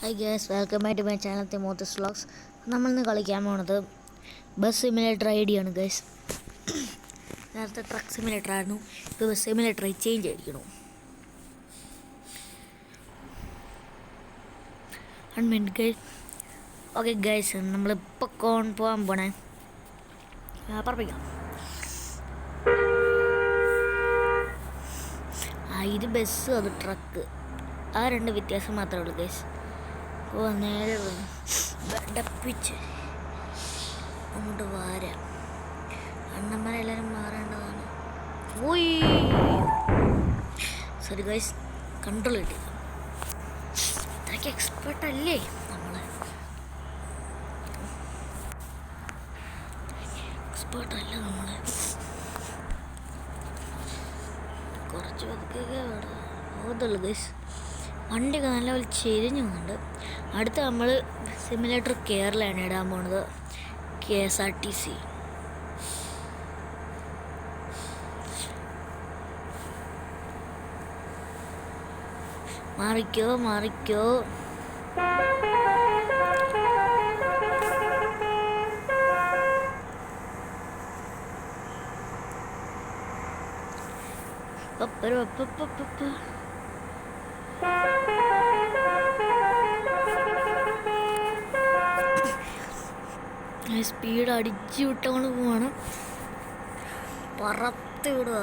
Hi guys, welcome back to my channel Timothy's Vlogs. നമ്മൾ ഇന്ന് കളിക്കാൻ പോണത് ബസ് സിമുലേറ്റർ ആണ് ഗൈസ്. നേരത്തെ ട്രക്ക് സിമുലേറ്റർ ആയിരുന്നു, ഇപ്പോൾ ബസ് സിമുലേറ്റർ ചേഞ്ച് ആയിരിക്കണു. ഗൈസ് ഓക്കെ ഗൈസ്, നമ്മളിപ്പോൾ പോകാൻ പോണേ പറപ്പിക്കാം. ഇത് ബസ്, അത് ട്രക്ക്, ആ രണ്ട് വ്യത്യാസം മാത്രമേ ഉള്ളൂ ഗൈസ്. നേരെ ഡപ്പിച്ച് അങ്ങോട്ട് വാരാം. അണ്ണന്മാരെല്ലാവരും മാറേണ്ടതാണ്. സോറി ഗൈസ്, കൺട്രോൾ കിട്ടില്ല. അത്രയ്ക്ക് എക്സ്പേർട്ട് അല്ലേ നമ്മൾ? എക്സ്പേർട്ടല്ല നമ്മൾ, കുറച്ച് പതുക്കെ ഓതുള്ളൂ ഗൈസ്. വണ്ടിയൊക്കെ നല്ലപോലെ ചെരിഞ്ഞു പോകുന്നുണ്ട്. അടുത്ത നമ്മൾ സിമുലേറ്റർ കേരളയാണ് ഇടാൻ പോണത്, KSRTC. മാറിക്കോ മാറിക്കോ. സ്പീഡ് അടിച്ചു വിട്ടങ്ങോട്ട് പോവാണ്, പറത്ത് വിടുക.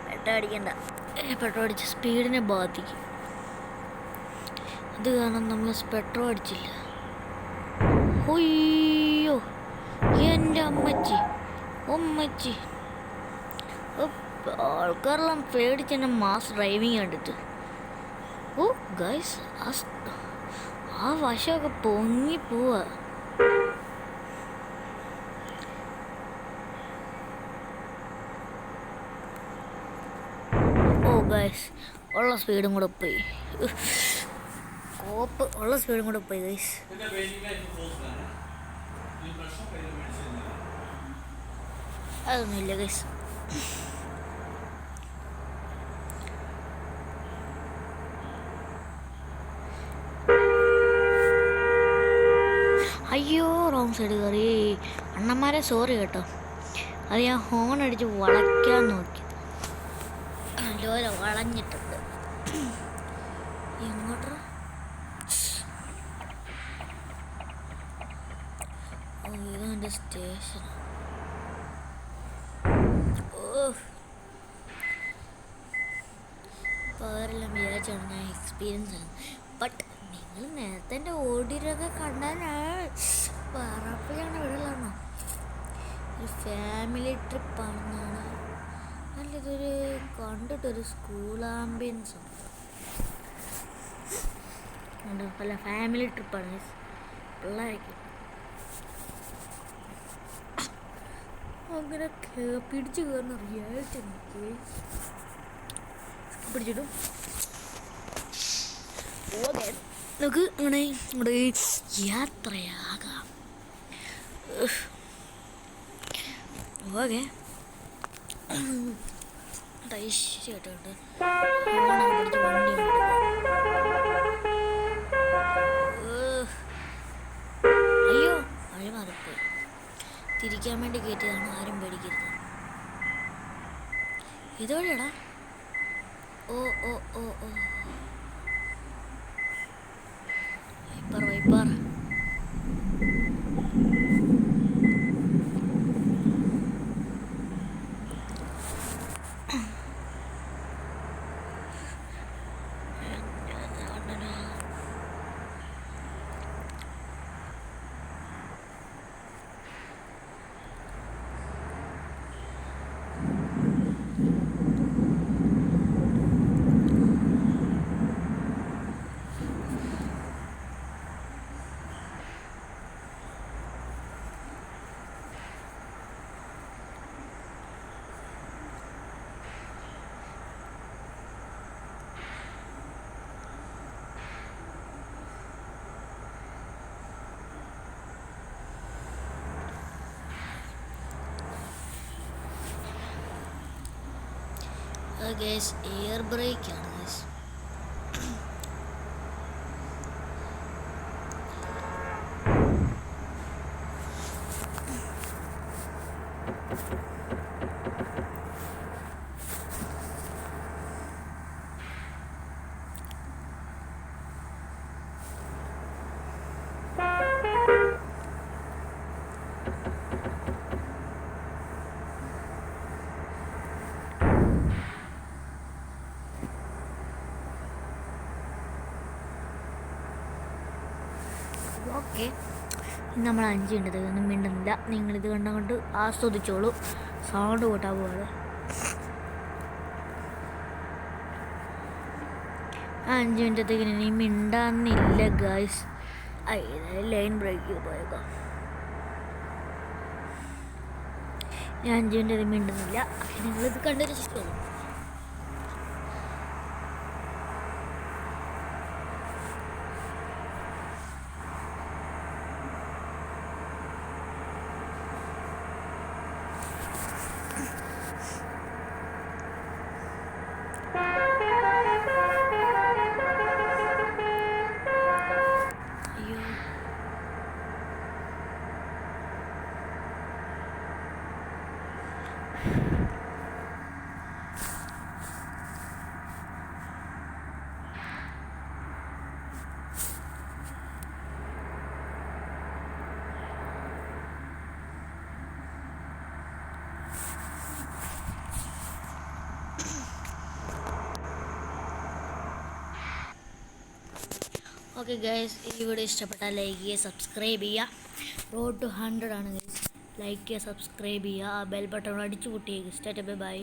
പെട്രോൾ അടിക്കണ്ട, പെട്രോൾ അടിച്ച് സ്പീഡിനെ ബാധിക്കും. അത് കാരണം നമ്മൾ പെട്രോൾ അടിച്ചില്ല. ഒയ്യോ എൻ്റെ അമ്മച്ചി ആൾക്കാരെല്ലാം പേടിച്ചെന്നെ മാസ് ഡ്രൈവിങ് കണ്ടിട്ട്. ഓ ഗൈസ്, ആ വശമൊക്കെ പൊങ്ങി പോവാ. ഓ ഗൈസ്, ഉള്ള സ്പീഡും കൂടെ പോയി. കോപ്പ് ഉള്ള സ്പീഡും കൂടെ പോയി ഗൈസ്. അതൊന്നുമില്ല ഗൈസ്. അയ്യോ, റോങ് സൈഡ് കയറി. അണ്ണന്മാരെ സോറി കേട്ടോ, അത് ഞാൻ ഹോൺ അടിച്ച് വളയ്ക്കാൻ നോക്കി, നല്ലപോലെ വളഞ്ഞിട്ടുണ്ട്. എങ്ങോട്ടാ? ഓ, ഇതെൻ്റെ സ്റ്റേഷൻ. ഓ, ഇപ്പോൾ അവരെല്ലാം വിചാരിച്ചാണ് ഞാൻ എക്സ്പീരിയൻസ് ആണ്. ബട്ട് നിങ്ങൾ നേരത്തെ എൻ്റെ ഓടിയൊക്കെ കണ്ടാൽ പറപ്പിലാണ് ഇവിടെയുള്ളതാണോ? ഒരു ഫാമിലി ട്രിപ്പാണെന്നാണ്. നല്ലതൊരു കണ്ടിട്ടൊരു സ്കൂൾ ആംബിയൻസ് ഉണ്ട്. പല ഫാമിലി ട്രിപ്പാണ് പിള്ളേരൊക്കെ. അങ്ങനെ പിടിച്ചു കയറുന്ന റിയാലിറ്റി പിടിച്ചിട്ടും ഓക്കെ, നമുക്ക് ഇങ്ങനെ ഇങ്ങോട്ട് യാത്രയാകാം. ഓക്കെ, ഐശ്വര്യമായിട്ടുണ്ട് പിടിച്ച് വണ്ടി. അയ്യോ, വഴി മാറിപ്പോയി. തിരിക്കാൻ വേണ്ടി കയറ്റിയതാണ്, ആരും പേടിക്കരുത്. ഇതുവഴിയാടാ. ഓ ഓ ഓ ഓ, വൈപ്പാർ. ഗൈസ്, എയർ ബ്രേക്കാണ് ഗൈസ്. ഓക്കെ, നമ്മൾ 5 മിനിറ്റ് ഒന്നും മിണ്ടുന്നില്ല. നിങ്ങളിത് കണ്ടുകൊണ്ട് ആസ്വദിച്ചോളൂ. സൗണ്ട് കൂട്ടാൻ പോവാതെ. 5 മിനിറ്റത്തേക്ക് ഇനി മിണ്ടാന്നില്ല ഗായ്സ്. ലൈൻ ബ്രേക്ക് ചെയ്ത് പോയേക്കാം. ഞാൻ 5 മിനിറ്റ് മിണ്ടുന്നില്ല. നിങ്ങളിത് കണ്ട് രസിച്ചോളൂ. ഓക്കെ ഗൈസ്, ഈ വീഡിയോ ഇഷ്ടപ്പെട്ടാൽ ലൈക്ക് ചെയ്യുക, സബ്സ്ക്രൈബ് ചെയ്യുക. റോഡ് ടു 100 ആണ് ഗൈസ്. ലൈക്ക് ചെയ്യുക, സബ്സ്ക്രൈബ് ചെയ്യുക, ആ ബെൽ ബട്ടൺ അടിച്ചു പൊട്ടിയേക്ക്. Start by.